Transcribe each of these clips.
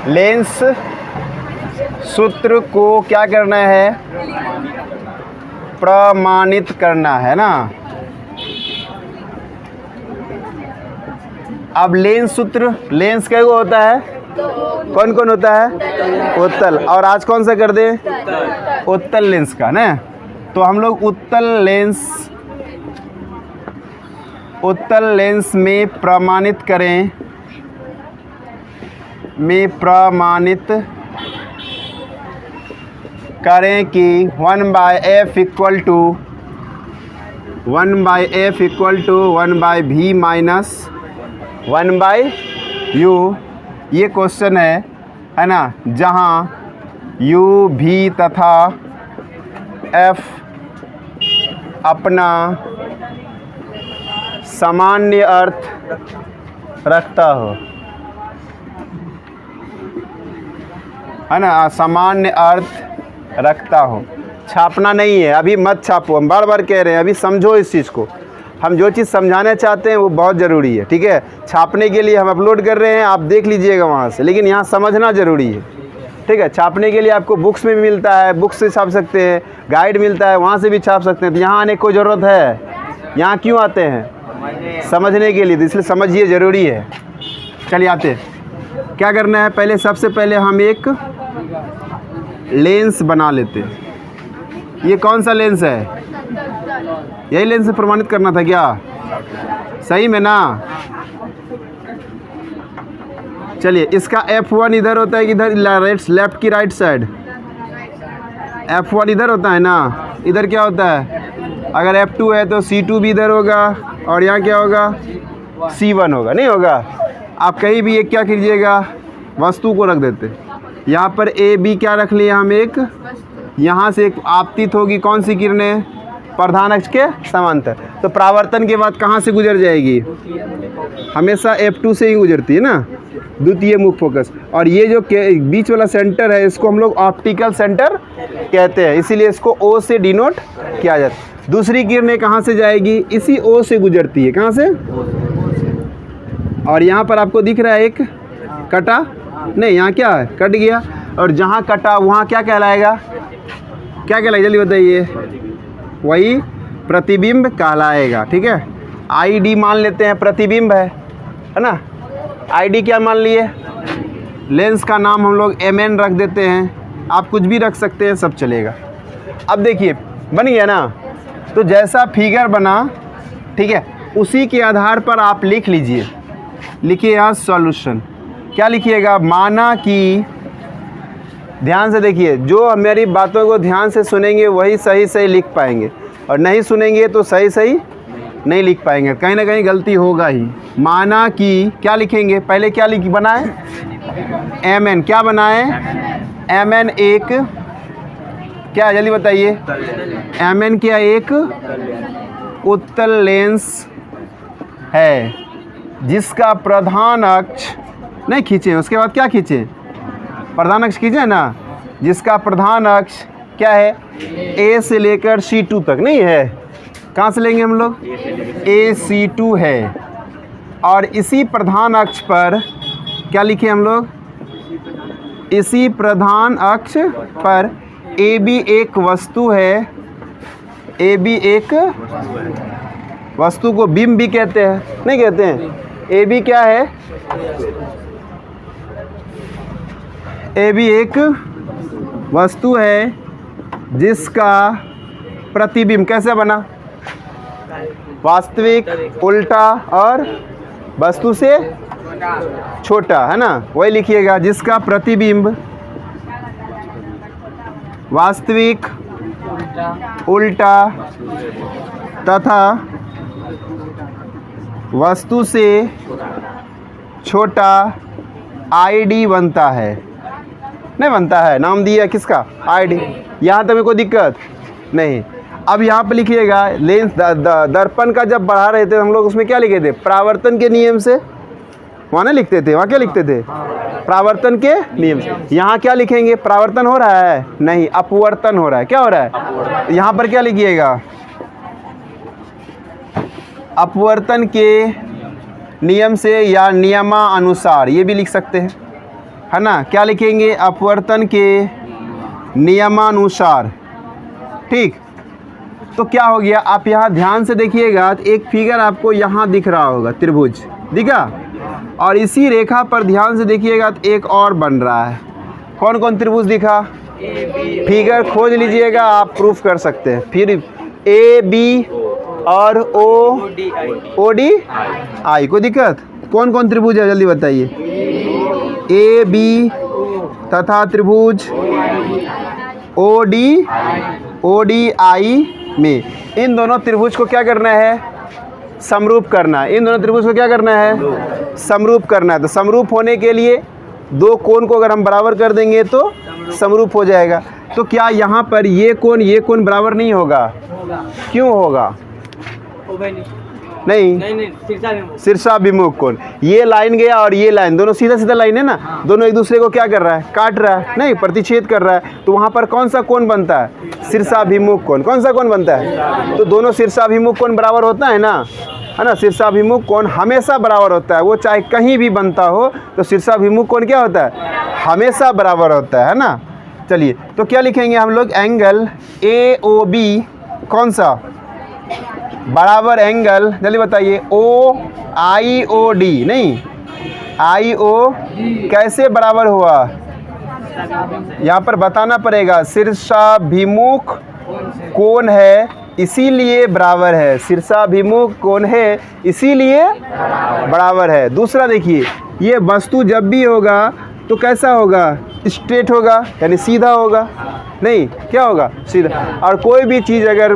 Lens सूत्र को क्या करना है, प्रमाणित करना है ना। अब लेंस सूत्र, लेंस क्या होता है, कौन कौन होता है, उत्तल। और आज कौन सा कर दे, उत्तल लेंस का ना। तो हम लोग उत्तल लेंस में प्रमाणित करें, कि 1/f equal to 1/v minus 1/u। ये क्वेश्चन है ना, जहाँ u, v तथा f अपना सामान्य अर्थ रखता हो, है ना, सामान्य अर्थ रखता हो। छापना नहीं है, अभी मत छापो, हम बार बार कह रहे हैं, अभी समझो इस चीज़ को। हम जो चीज़ समझाना चाहते हैं वो बहुत ज़रूरी है, ठीक है। छापने के लिए हम अपलोड कर रहे हैं, आप देख लीजिएगा वहाँ से, लेकिन यहाँ समझना ज़रूरी है, ठीक है। छापने के लिए आपको बुक्स में भी मिलता है, बुक्स से छाप सकते हैं, गाइड मिलता है, वहाँ से भी छाप सकते हैं। तो यहाँ आने की कोई ज़रूरत है, यहाँ क्यों आते हैं, समझने के लिए, तो इसलिए समझिए, ज़रूरी है। चलिए आते हैं, क्या करना है, पहले सबसे पहले हम एक लेंस बना लेते हैं। ये कौन सा लेंस है, यही लेंस से प्रमाणित करना था क्या, सही में ना। चलिए, इसका F1 इधर होता है कि इधर, लेफ्ट की राइट साइड, F1 इधर होता है ना। इधर क्या होता है, अगर F2 है तो C2 भी इधर होगा, और यहाँ क्या होगा, C1 होगा, नहीं होगा। आप कहीं भी एक क्या कीजिएगा, वस्तु को रख देते। यहाँ पर A B क्या रख लिया हम, एक यहाँ से एक आपतित होगी, कौन सी किरणें, प्रधान अक्ष के समांतर। तो परावर्तन के बाद कहाँ से गुजर जाएगी, हमेशा F2 से ही गुजरती है ना, द्वितीय मुख्य फोकस। और ये जो बीच वाला सेंटर है, इसको हम लोग ऑप्टिकल सेंटर कहते हैं, इसीलिए इसको O से डिनोट किया जाता है। दूसरी किरणें कहाँ से जाएगी, इसी O से गुजरती है, कहाँ से। और यहाँ पर आपको दिख रहा है एक कटा, नहीं यहाँ क्या है, कट गया। और जहाँ कटा वहाँ क्या कहलाएगा, क्या कहलाएगा, जल्दी बताइए, वही प्रतिबिंब कहलाएगा, ठीक है। ID मान लेते हैं, प्रतिबिंब है ना। ID क्या मान लिए, लेंस का नाम हम लोग MN रख देते हैं, आप कुछ भी रख सकते हैं, सब चलेगा। अब देखिए बन गया ना। तो जैसा फिगर बना, ठीक है, उसी के आधार पर आप लिख लीजिए। लिखिए यहाँ सॉल्यूशन, क्या लिखिएगा, माना कि, ध्यान से देखिए, जो मेरी बातों को ध्यान से सुनेंगे वही सही सही लिख पाएंगे, और नहीं सुनेंगे तो सही सही नहीं लिख पाएंगे, कहीं ना कहीं गलती होगा ही। माना कि क्या लिखेंगे, पहले क्या बनाए, MN, क्या बनाए, MN एक क्या, जल्दी बताइए, MN क्या, एक उत्तल लेंस है, जिसका प्रधान अक्ष, नहीं खींचे, उसके बाद क्या खींचे, प्रधान अक्ष खींचे ना, जिसका प्रधान अक्ष क्या है, A से लेकर C2 तक, नहीं है, कहाँ से लेंगे हम लोग, AC2 है। और इसी प्रधान अक्ष पर क्या लिखे हम लोग, इसी प्रधान अक्ष पर AB एक वस्तु है, AB एक वस्तु को बिंब भी कहते हैं, नहीं कहते हैं। AB क्या है, AB एक वस्तु है जिसका प्रतिबिंब कैसे बना, वास्तविक, उल्टा और वस्तु से छोटा, है ना, वही लिखिएगा, जिसका प्रतिबिंब वास्तविक, उल्टा तथा वस्तु से छोटा ID बनता है, नहीं बनता है, नाम दिया किसका, ID। यहाँ तक कोई दिक्कत नहीं। अब यहाँ पे लिखिएगा, लेंस दर्पण का जब बढ़ा रहे थे हम लोग, उसमें क्या लिखे थे, परावर्तन के नियम से, वहाँ ना लिखते थे, वहाँ क्या लिखते थे, परावर्तन के नियम से। यहाँ क्या लिखेंगे, परावर्तन हो रहा है, नहीं, अपवर्तन हो रहा है, क्या हो रहा है, यहाँ पर क्या लिखिएगा, अपवर्तन के नियम से या नियमानुसार, ये भी लिख सकते हैं, है ना। क्या लिखेंगे? अपवर्तन के नियमानुसार। ठीक, तो क्या हो गया, आप यहाँ ध्यान से देखिएगा तो एक फिगर आपको यहाँ दिख रहा होगा, त्रिभुज दिखा, और इसी रेखा पर ध्यान से देखिएगा तो एक और बन रहा है। कौन कौन त्रिभुज दिखा? फिगर खोज लीजिएगा, आप प्रूफ कर सकते हैं। फिर ए बी और ओ डी आई, कोई दिक्कत? कौन कौन त्रिभुज है जल्दी बताइए? ए बी तथा त्रिभुज ओ डी आई में इन दोनों त्रिभुज को क्या करना है? समरूप करना है। इन दोनों त्रिभुज को क्या करना है? समरूप करना है। तो समरूप होने के लिए दो कोण को अगर हम बराबर कर देंगे तो समरूप हो जाएगा। तो क्या यहाँ पर ये कोण बराबर नहीं होगा? क्यों होगा? नहीं, शीर्षाभिमुख कोण। ये लाइन गया और ये लाइन, दोनों सीधा सीधा लाइन है ना, दोनों एक दूसरे को क्या कर रहा है? काट रहा है, नहीं प्रतिच्छेद कर रहा है। तो वहाँ पर कौन सा कोण बनता है? शीर्षाभिमुख कोण। कौन सा कोण बनता है? तो दोनों शीर्षाभिमुख कोण बराबर होता है ना, है ना। शीर्षाभिमुख कोण हमेशा बराबर होता है, वो चाहे कहीं भी बनता हो तो शीर्षाभिमुख कोण क्या होता है? हमेशा बराबर होता है ना। चलिए, तो क्या लिखेंगे हम लोग? एंगल ए ओ बी कौन सा बराबर एंगल, जल्दी बताइए, ओ आई ओ डी, नहीं आई ओ कैसे बराबर हुआ? यहाँ पर बताना पड़ेगा, शीर्षाभिमुख कोण है इसीलिए बराबर है, शीर्षाभिमुख कोण है इसीलिए बराबर है। दूसरा देखिए, ये वस्तु जब भी होगा तो कैसा होगा? स्ट्रेट होगा, यानी सीधा होगा, नहीं क्या होगा? सीधा। और कोई भी चीज़ अगर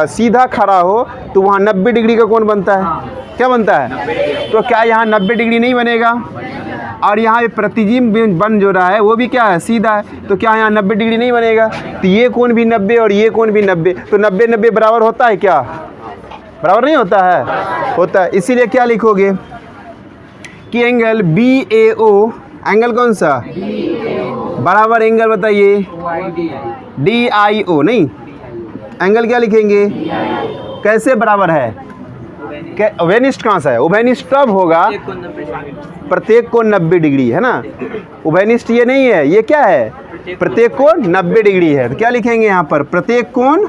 सीधा खड़ा हो तो वहाँ 90 डिग्री का कोण बनता है। क्या बनता है? तो क्या यहाँ 90 डिग्री नहीं बनेगा? और यहाँ प्रतिबिंब बन जो रहा है वो भी क्या है? सीधा है। तो क्या यहाँ 90 डिग्री नहीं बनेगा? तो ये कोण भी 90 और ये कोण भी 90, तो 90-90 बराबर होता है क्या? बराबर नहीं होता है? होता है। इसीलिए क्या लिखोगे कि एंगल बी ए ओ, एंगल कौन सा बराबर एंगल बताइए? डी आई ओ, नहीं एंगल क्या लिखेंगे? कैसे बराबर है? उभयनिष्ठ कहाँ सा है? उभयनिष्ठ तब होगा प्रत्येक कोण 90 डिग्री, है ना। उभयनिष्ठ ये नहीं है, ये क्या है? प्रत्येक कोण 90 डिग्री है। तो क्या लिखेंगे यहाँ पर? प्रत्येक कोण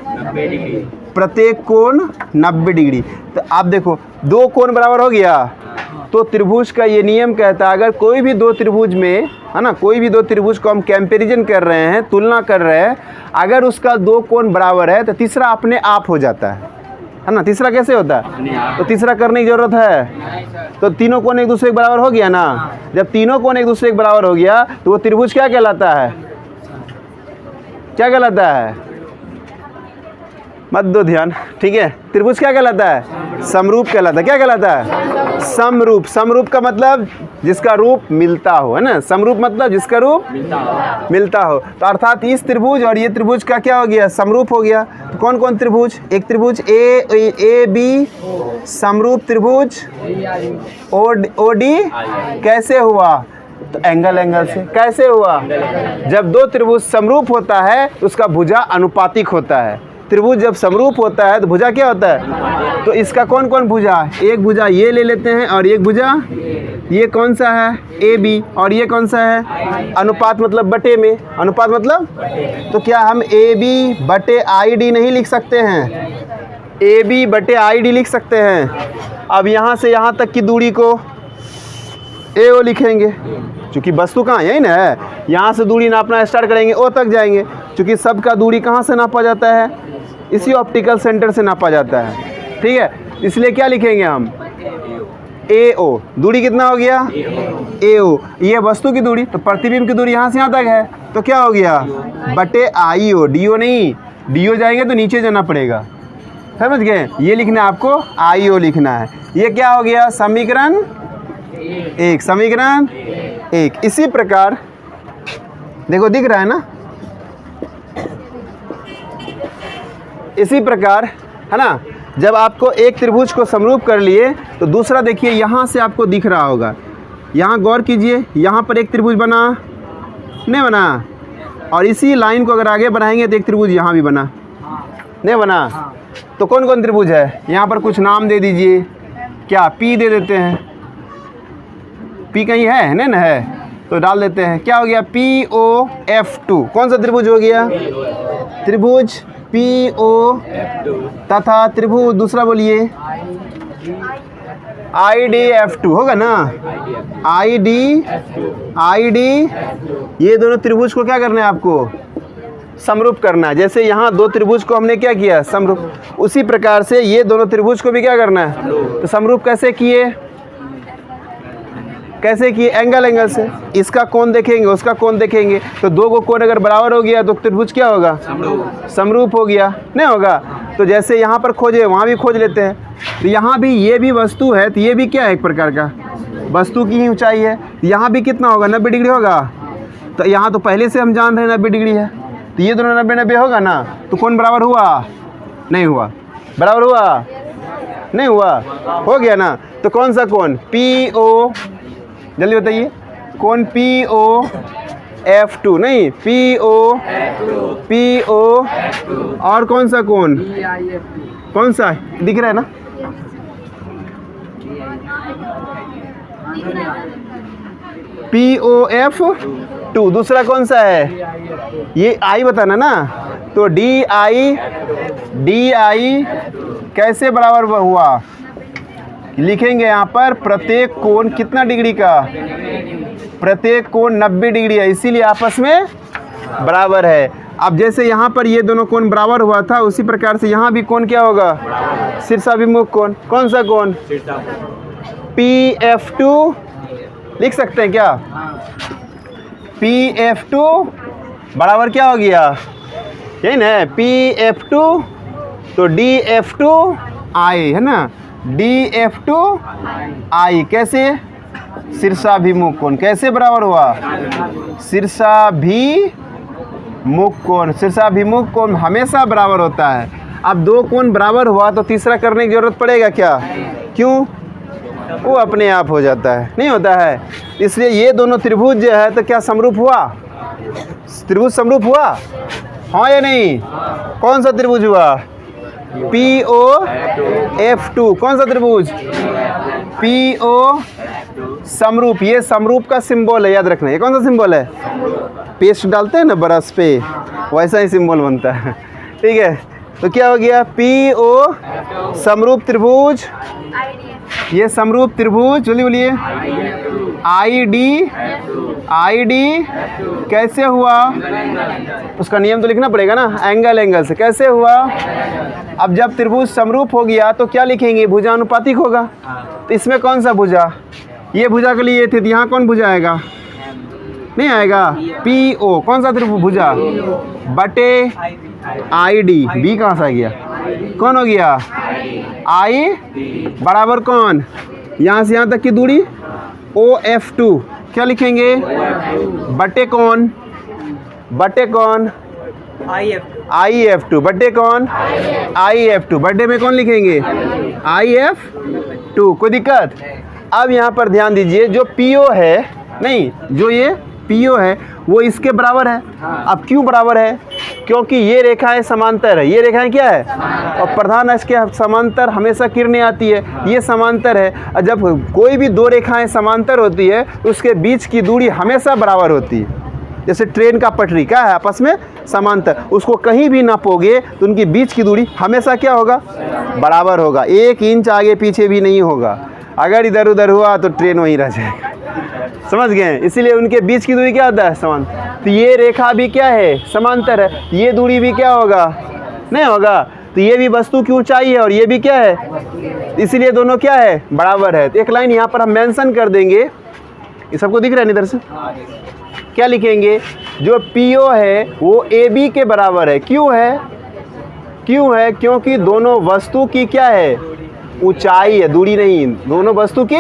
90 डिग्री। तो आप देखो, दो कोण बराबर हो गया तो त्रिभुज का ये नियम कहता है, अगर कोई भी दो त्रिभुज में, है ना, कोई भी दो त्रिभुज को हम कंपैरिजन कर रहे हैं, तुलना कर रहे हैं, अगर उसका दो कोण बराबर है तो तीसरा अपने आप हो जाता है ना। तीसरा कैसे होता है? तो तीसरा करने की ज़रूरत है। तो तीनों कोण एक दूसरे के बराबर हो गया ना। जब तीनों कोण एक दूसरे के बराबर हो गया तो वो त्रिभुज क्या कहलाता है? क्या कहलाता है? मत दो ध्यान, ठीक है। त्रिभुज क्या कहलाता है? समरूप कहलाता है। क्या कहलाता है? समरूप। समरूप का मतलब जिसका रूप मिलता हो, है ना। समरूप मतलब जिसका रूप मिलता हो। तो अर्थात इस त्रिभुज और ये त्रिभुज का क्या हो गया? समरूप हो गया। तो कौन कौन त्रिभुज? एक त्रिभुज ए बी समरूप त्रिभुज ओ डी कैसे हुआ? तो एंगल से। कैसे हुआ? जब दो त्रिभुज समरूप होता है तो उसका भुजा अनुपातिक होता है। त्रिभुज जब समरूप होता है तो भुजा क्या होता है? तो इसका कौन कौन भुजा? एक भुजा ये ले लेते हैं और एक भुजा ये कौन सा है? A B. और ये कौन सा है? अनुपात मतलब बटे में। अनुपात मतलब तो क्या हम ए बी बटे आई डी नहीं लिख सकते हैं? ए बी बटे आई डी लिख सकते हैं। अब यहाँ से यहाँ तक की दूरी को ए ओ लिखेंगे, क्योंकि वस्तु कहाँ यही ना है। यहाँ से दूरी नापना स्टार्ट करेंगे, ओ तक जाएंगे, क्योंकि सबका दूरी कहाँ से नापा जाता है? इसी ऑप्टिकल सेंटर से नापा जाता है, ठीक है। इसलिए क्या लिखेंगे हम? ए ओ। दूरी कितना हो गया? ए ओ। ये वस्तु की दूरी, तो प्रतिबिंब की दूरी यहाँ से यहाँ तक है, तो क्या हो गया? बटे आई ओ। डी ओ नहीं, डी ओ जाएंगे तो नीचे जाना पड़ेगा, समझ गए। ये लिखना है आपको, आई ओ लिखना है। ये क्या हो गया? समीकरण एक। समीकरण एक। इसी प्रकार देखो, दिख रहा है ना, इसी प्रकार, है ना। जब आपको एक त्रिभुज को समरूप कर लिए तो दूसरा देखिए यहाँ से आपको दिख रहा होगा। यहाँ गौर कीजिए, यहाँ पर एक त्रिभुज बना, नहीं बना? और इसी लाइन को अगर आगे बढ़ाएंगे तो एक त्रिभुज यहाँ भी बना, नहीं बना? तो कौन कौन त्रिभुज है? यहाँ पर कुछ नाम दे दीजिए। क्या? पी दे देते हैं, P कहीं है ना है, तो डाल देते हैं। क्या हो गया? POF2 कौन सा त्रिभुज हो गया? त्रिभुज PO तथा त्रिभुज दूसरा बोलिए IDF2 होगा ना। ID ये दोनों त्रिभुज को क्या करना है आपको? समरूप करना है। जैसे यहाँ दो त्रिभुज को हमने क्या किया? समरूप। उसी प्रकार से ये दोनों त्रिभुज को भी क्या करना है? तो समरूप कैसे किए? कैसे किए? एंगल से। इसका कोण देखेंगे, उसका कोण देखेंगे, तो दो को कोण अगर बराबर हो गया तो त्रिभुज क्या होगा? समरूप हो गया, नहीं होगा? तो जैसे यहाँ पर खोजे वहाँ भी खोज लेते हैं। तो यहाँ भी ये भी वस्तु है, तो ये भी क्या है? एक प्रकार का वस्तु की ही ऊंचाई है। यहाँ भी कितना होगा? 90 डिग्री होगा। तो यहाँ तो पहले से हम जान रहे हैं 90 डिग्री है, तो ये दोनों 90 होगा ना। तो कौन बराबर हुआ? नहीं हुआ। बराबर हुआ? नहीं हुआ। हो गया ना। तो कौन सा कौन? PO, जल्दी बताइए। कौन? POF2 नहीं, PO और कौन सा कौन? कौन सा दिख रहा है ना? POF2। दूसरा कौन सा है? ये I बताना ना। तो DI कैसे बराबर हुआ? लिखेंगे यहाँ पर प्रत्येक कोण कितना डिग्री का? प्रत्येक कोण 90 डिग्री है, इसीलिए आपस में बराबर है। अब जैसे यहाँ पर ये दोनों कोण बराबर हुआ था, उसी प्रकार से यहाँ भी कोण क्या होगा? शीर्षाभिमुख कोण। कौन सा कोण? PF2 लिख सकते हैं क्या? PF2 बराबर क्या हो गया? यही ना, PF2 तो DF2I है ना। DF2I कैसे? शीर्षाभिमुख कोण। कैसे बराबर हुआ? शीर्षाभिमुख कोण। शीर्षाभिमुख कोण हमेशा बराबर होता है। अब दो कोण बराबर हुआ तो तीसरा करने की जरूरत पड़ेगा क्या? क्यों? वो अपने आप हो जाता है, नहीं होता है। इसलिए ये दोनों त्रिभुज जो है तो क्या समरूप हुआ? त्रिभुज समरूप हुआ? हाँ या नहीं? कौन सा त्रिभुज हुआ? POF2 कौन सा त्रिभुज? PO समरूप। ये समरूप का सिंबल है, याद रखना। ये कौन सा सिंबल है? पेस्ट डालते हैं ना ब्रश पे, वैसा ही सिंबल बनता है, ठीक है। तो क्या हो गया? PO समरूप त्रिभुज। ये समरूप त्रिभुज, जल्दी बोलिए। ID कैसे हुआ? उसका नियम तो लिखना पड़ेगा ना, एंगल से। कैसे हुआ? अब जब त्रिभुज समरूप हो गया तो क्या लिखेंगे? भुजानुपातिक होगा। तो इसमें कौन सा भुजा? ये भुजा के लिए ये थे, तो यहाँ कौन भुजा आएगा? नहीं आएगा। PO कौन सा त्रिभुज? भुजा बटे ID। B कहाँ से आ गया? कौन हो गया? I बराबर कौन? यहाँ से यहाँ तक की दूरी OF2 क्या लिखेंगे? बटे कौन? बटे कौन? IF2 बटे कौन? IF2 बटे में कौन लिखेंगे? IF2। कोई दिक्कत? अब यहाँ पर ध्यान दीजिए, जो PO है, नहीं, जो ये PO है वो इसके बराबर है। अब क्यों बराबर है? क्योंकि ये रेखाएं समांतर है। ये रेखाएं क्या है? और प्रधान अक्ष के समांतर हमेशा किरणें आती है, ये समांतर है। और जब कोई भी दो रेखाएं समांतर होती है तो उसके बीच की दूरी हमेशा बराबर होती है। जैसे ट्रेन का पटरी क्या है? आपस में समांतर। उसको कहीं भी नापोगे तो उनकी बीच की दूरी हमेशा क्या होगा? बराबर होगा। 1 इंच आगे पीछे भी नहीं होगा। अगर इधर उधर हुआ तो ट्रेन वहीं रह जाएगा। समझ गए? इसीलिए उनके बीच की दूरी क्या होता है? समांतर। तो ये रेखा भी क्या है? समांतर है। ये दूरी भी क्या होगा? नहीं होगा। तो ये भी वस्तु की ऊंचाई है और ये भी क्या है? इसीलिए दोनों क्या है? बराबर है। तो एक लाइन यहाँ पर हम मेंशन कर देंगे। ये सबको दिख रहा है इधर से? क्या लिखेंगे? जो PO है वो AB के बराबर है। क्यों है? क्यों है? क्योंकि दोनों वस्तु की क्या है? ऊंचाई है, दूरी नहीं। दोनों वस्तु की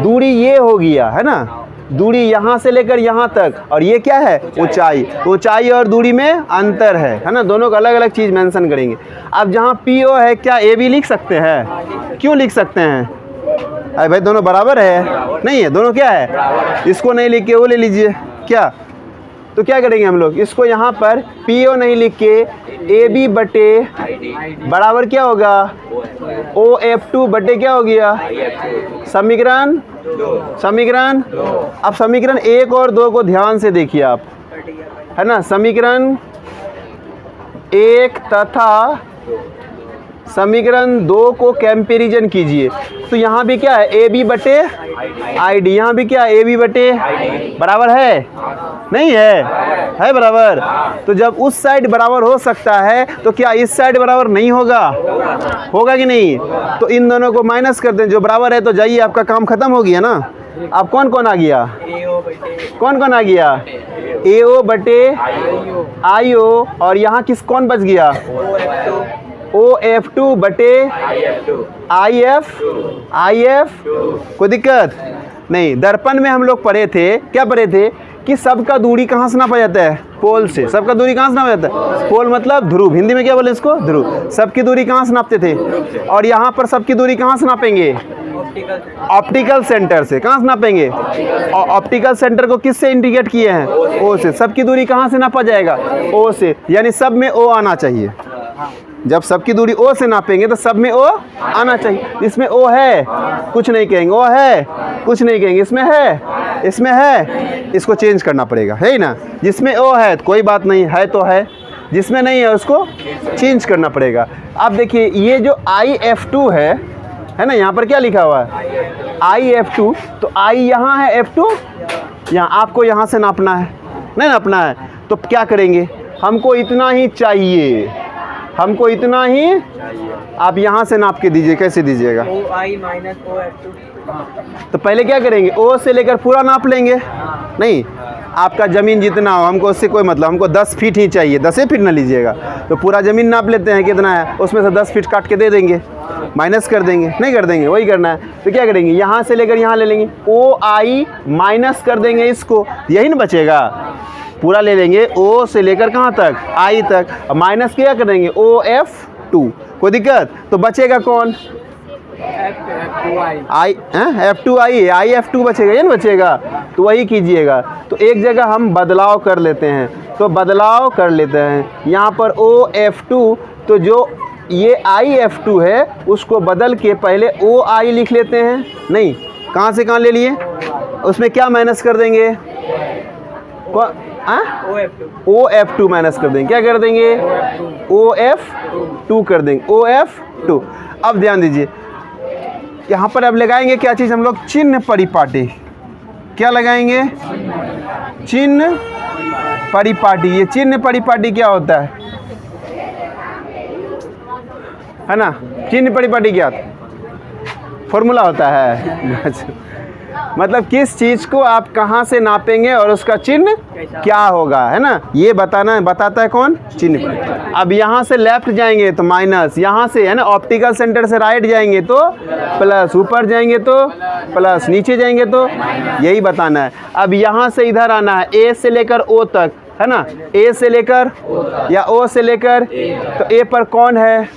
दूरी ये हो गया है ना, दूरी यहाँ से लेकर यहाँ तक, और ये क्या है? ऊंचाई। ऊंचाई और दूरी में अंतर है ना। दोनों का अलग अलग चीज़ मेंशन करेंगे। अब जहाँ PO है, क्या AB लिख सकते हैं? क्यों लिख सकते हैं? अरे भाई दोनों बराबर है। नहीं है, दोनों क्या है? इसको नहीं लिख के वो ले लीजिए। क्या? तो क्या करेंगे हम लोग? इसको यहाँ पर PO नहीं लिख के ए बी बटे बराबर क्या होगा OF2 बटे क्या हो गया समीकरण अब समीकरण 1 और 2 को ध्यान से देखिए आप, है ना। समीकरण 1 तथा समीकरण 2 को कंपैरिजन कीजिए। तो यहाँ भी क्या है ए बी बटे आई डी, यहाँ भी क्या है ए बी बटे बराबर है नहीं है बराबर। तो जब उस साइड बराबर हो सकता है तो क्या इस साइड बराबर नहीं होगा कि नहीं। तो इन दोनों को माइनस कर दें, जो बराबर है तो जाइए, आपका काम खत्म हो गया ना। अब कौन कौन आ गया, कौन आ गया AO बटे IO, और यहाँ कौन बच गया OF2 बटे IF। कोई दिक्कत नहीं। दर्पण में हम लोग पढ़े थे, क्या पढ़े थे कि सबका दूरी कहाँ से नापा जाता है, पोल से। सबका दूरी कहाँ से नापा जाता है, पोल मतलब ध्रुव, हिंदी में क्या बोले इसको, ध्रुव। सबकी दूरी कहाँ से नापते थे, और यहाँ पर सबकी दूरी कहाँ से नापेंगे, ऑप्टिकल सेंटर से। कहाँ से नापेंगे, ऑप्टिकल सेंटर को किससे इंडिकेट किए हैं, O से। सबकी दूरी कहाँ से नापा जाएगा, O से, यानी सब में O आना चाहिए। जब सबकी दूरी O से नापेंगे तो सब में O आना चाहिए। इसमें O है कुछ नहीं कहेंगे, O है कुछ नहीं कहेंगे, इसमें है इसको चेंज करना पड़ेगा, है ही ना। जिसमें O है तो कोई बात नहीं, है तो है, जिसमें नहीं है उसको चेंज करना पड़ेगा। अब देखिए ये जो IF2 है ना, यहाँ पर क्या लिखा हुआ है IF2, तो I यहाँ है, F2 यहाँ। आपको यहाँ से नापना है, नहीं नापना है तो क्या करेंगे, हमको इतना ही चाहिए, हमको इतना ही। आप यहाँ से नाप के दीजिए, कैसे दीजिएगा, OI माइनस OF2। तो पहले क्या करेंगे, O से लेकर पूरा नाप लेंगे। नहीं, आपका ज़मीन जितना हो, हमको उससे कोई मतलब, हमको 10 फीट ही चाहिए, 10 फीट ना लीजिएगा। तो पूरा ज़मीन नाप लेते हैं कितना है, उसमें से 10 फीट काट के दे देंगे, माइनस कर देंगे, नहीं कर देंगे, वही करना है। तो क्या करेंगे, यहाँ से लेकर यहाँ ले लेंगे, OI माइनस कर देंगे इसको, यही ना बचेगा। पूरा ले लेंगे O से लेकर कहाँ तक, I तक, और माइनस क्या करेंगे OF2। कोई दिक्कत, तो बचेगा कौन, F2I, IF2 बचेगा, ये ना बचेगा। तो वही कीजिएगा। तो एक जगह हम बदलाव कर लेते हैं, तो बदलाव कर लेते हैं यहाँ पर OF2, तो जो ये IF2 है उसको बदल के पहले OI लिख लेते हैं। नहीं, कहाँ से कहाँ ले लिए, उसमें क्या माइनस कर देंगे, OF2 माइनस कर देंगे, क्या कर देंगे OF2 कर देंगे, OF2। अब ध्यान दीजिए, यहाँ पर अब लगाएंगे क्या चीज़ हम लोग, चिन्ह परिपाटी। क्या लगाएंगे, चिन्ह परिपाटी। ये चिन्ह परिपाटी क्या होता है ना, चिन्ह परिपाटी क्या फॉर्मूला होता है मतलब किस चीज़ को आप कहाँ से नापेंगे और उसका चिन्ह क्या होगा, है ना, ये बताता है कौन, चिन्ह। अब यहाँ से लेफ्ट जाएंगे तो माइनस, यहाँ से है ना ऑप्टिकल सेंटर से राइट जाएंगे तो प्लस, ऊपर जाएंगे तो प्लस, नीचे जाएंगे तो, यही बताना है। अब यहाँ से इधर आना है, A से लेकर O तक, है ना, A से लेकर या O से लेकर, तो A पर कौन है,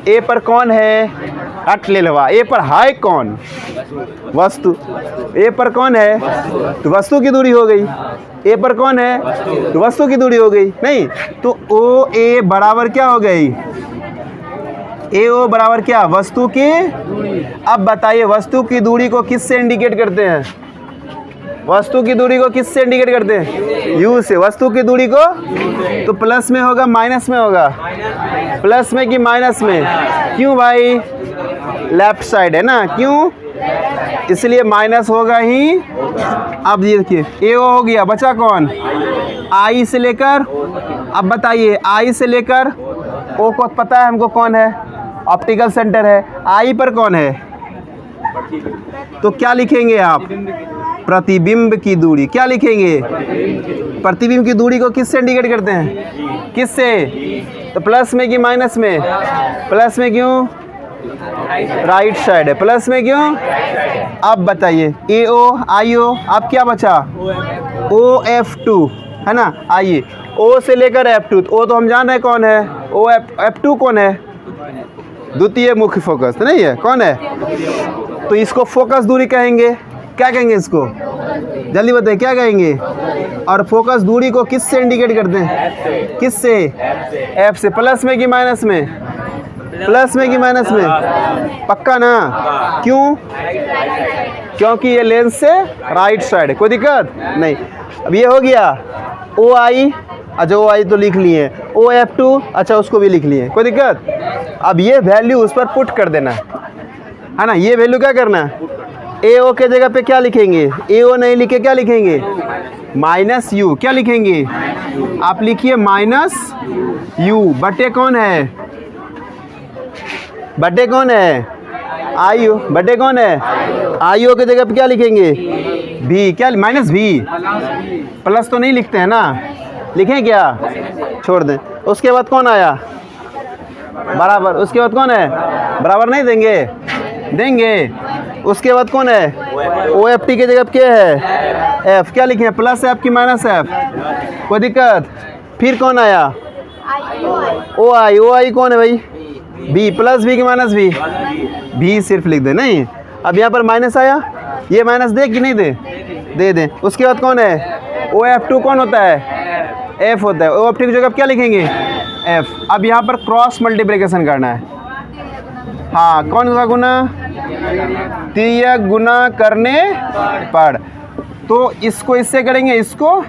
A पर कौन है, हट ले लवा, A पर है कौन, वस्तु। A पर कौन है, तो वस्तु की दूरी हो गई। A पर कौन है, तो वस्तु की दूरी हो गई। नहीं तो OA बराबर क्या हो गई, AO बराबर क्या, वस्तु की। अब बताइए वस्तु की दूरी को किससे इंडिकेट करते हैं, वस्तु की दूरी को किससे इंडिकेट करते हैं, U से। वस्तु की दूरी को तो प्लस में होगा माइनस में होगा, प्लस में कि माइनस में, क्यों भाई, लेफ्ट साइड है ना, क्यों, इसलिए माइनस होगा ही। अब ये देखिए AO हो गया, बचा कौन, I से लेकर, अब बताइए I से लेकर O को पता है हमको कौन है, ऑप्टिकल सेंटर है। I पर कौन है, तो क्या लिखेंगे आप, प्रतिबिंब की दूरी। क्या लिखेंगे, प्रतिबिंब की दूरी को किससे इंडिकेट करते हैं, किससे, तो प्लस में कि माइनस में, प्लस में क्यों, राइट साइड है, प्लस में क्यों। अब बताइए AO IO, अब क्या बचा OF2, है ना। आइए O से लेकर F2, तो O तो हम जान रहे हैं कौन है, F2 कौन है, द्वितीय मुख्य फोकस नहीं है, कौन है, तो इसको फोकस दूरी कहेंगे। क्या कहेंगे इसको, जल्दी बताइए क्या कहेंगे। और फोकस दूरी को किस से इंडिकेट करते हैं? किस से? एफ से। प्लस में कि माइनस में? प्लस में कि माइनस में? पक्का ना? क्यों? क्योंकि ये लेंस से राइट साइड। कोई दिक्कत नहीं। अब ये हो गया ओ आई, अच्छा ओ आई तो लिख लिए, ओ एफ टू, अच्छा उसको भी लिख लिए, कोई दिक्कत। अब ये वैल्यू उस पर पुट कर देना है ना। ये वैल्यू क्या करना है? ए ओ के जगह पे क्या लिखेंगे? ए ओ नहीं लिखे क्या लिखेंगे? Minus you. क्या लिखेंगे? आप लिखिए माइनस यू बटे कौन है? बटे कौन है? आई ओ। बटे कौन है? आई ओ के जगह पे क्या लिखेंगे? भी। क्या? माइनस भी। प्लस तो नहीं लिखते हैं ना, लिखें क्या? छोड़ दें। उसके बाद कौन आया? बराबर। उसके बाद कौन है? बराबर नहीं देंगे? देंगे। उसके बाद कौन है? ओ एफ टी के जगह क्या है? एफ। क्या लिखे? प्लस एफ की माइनस एफ? कोई दिक्कत? फिर कौन आया? ओ आई। ओ आई कौन है भाई? बी। प्लस बी की माइनस बी? बी सिर्फ लिख दे। नहीं, अब यहाँ पर माइनस आया, ये माइनस दे कि नहीं दे? दे दें। उसके बाद कौन है? ओ एफ टू कौन होता है? एफ होता है। ओ एफ टू की जगह क्या लिखेंगे? एफ। अब यहाँ पर क्रॉस मल्टीप्लिकेशन करना है। हाँ, कौन सा गुना? तिर्यक गुना करने पर। तो इसको इससे करेंगे, इसको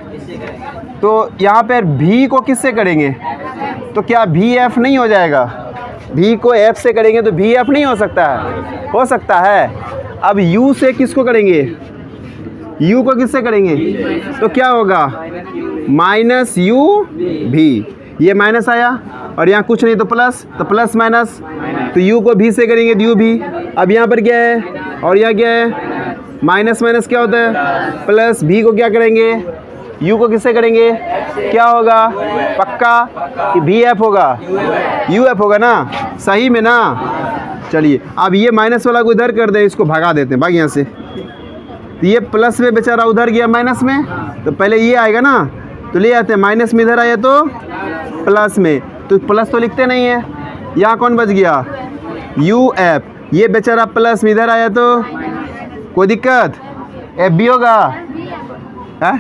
तो यहाँ पर भी को किससे करेंगे? तो क्या भी एफ नहीं हो जाएगा? भी को एफ से करेंगे तो भी एफ नहीं हो सकता है? हो सकता है। अब यू से किसको करेंगे? यू को किससे करेंगे? तो क्या होगा? माइनस यू भी। ये माइनस आया और यहाँ कुछ नहीं तो प्लस, तो प्लस माइनस, तो यू को भी से करेंगे तो यू भी। अब यहाँ पर क्या है और यहाँ क्या है? माइनस माइनस क्या होता है? प्लस। भी को क्या करेंगे? यू को किससे करेंगे? क्या होगा? पक्का कि भी एफ होगा? यू एफ होगा ना? सही में ना? चलिए अब ये माइनस वाला को इधर कर दें, इसको भगा देते हैं, भाग यहाँ से। तो ये प्लस में बेचारा उधर गया माइनस में, तो पहले ये आएगा ना, तो ले आते हैं। माइनस में इधर आया तो प्लस में, तो प्लस तो लिखते नहीं है। यहाँ कौन बच गया? U F. ये बेचारा प्लस में इधर आया तो कोई दिक्कत? एफ बी होगा? है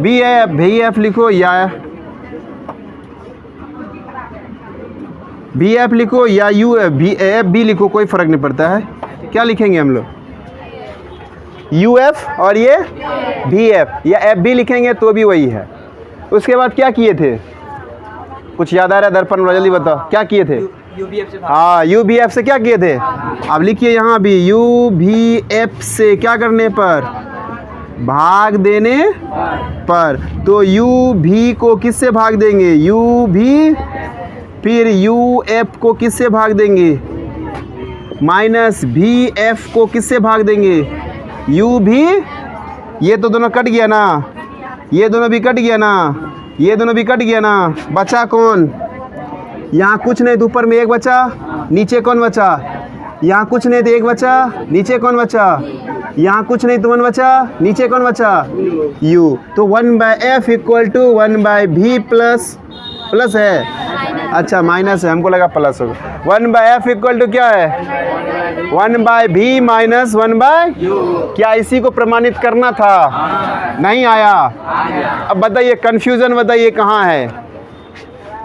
बी एफ। भी एफ लिखो या बी एफ लिखो या यू एफ भी एफ बी लिखो, कोई फ़र्क नहीं पड़ता है। क्या लिखेंगे हम लोग? यू एफ और ये भी एफ या एफ बी लिखेंगे तो भी वही है। उसके बाद क्या किए थे? कुछ याद आ रहा है? दर्पण वाला जल्दी बताओ क्या किए थे? हाँ, यू भी एफ से क्या किए थे? अब लिखिए यहाँ भी यू भी एफ से क्या करने पर? भाग देने पर। तो यू भी को किससे भाग देंगे? यू भी। फिर यू एफ को किससे भाग देंगे? माइनस भी एफ को किससे भाग देंगे? यू भी। ये तो दोनों कट गया ना, ये दोनों भी कट गया ना, ये दोनों भी कट गया ना। बचा कौन? यहाँ कुछ नहीं तो ऊपर में एक बचा, नीचे कौन बचा? यहाँ कुछ नहीं तो एक बचा, नीचे कौन बचा? यहाँ कुछ नहीं तो वन बचा, नीचे कौन बचा? यू। तो 1/f equal to 1/v plus plus है, अच्छा माइनस है, हमको लगा प्लस होगा। 1/f इक्वल टू क्या है? 1/v minus 1/u। क्या इसी को प्रमाणित करना था? नहीं आया। अब बताइए कन्फ्यूज़न, बताइए कहाँ है?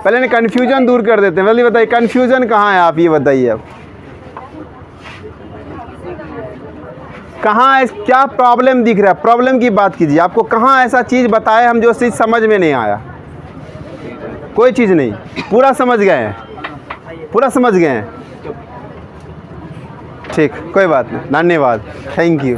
पहले ने कन्फ्यूजन दूर कर देते हैं। जल्दी बताइए कन्फ्यूजन कहाँ है? आप ये बताइए अब कहाँ है? क्या प्रॉब्लम दिख रहा है? प्रॉब्लम की बात कीजिए। आपको कहाँ ऐसा चीज़ बताए हम जो चीज़ समझ में नहीं आया? कोई चीज़ नहीं, पूरा समझ गए हैं, पूरा समझ गए हैं। ठीक, कोई बात नहीं, धन्यवाद, थैंक यू।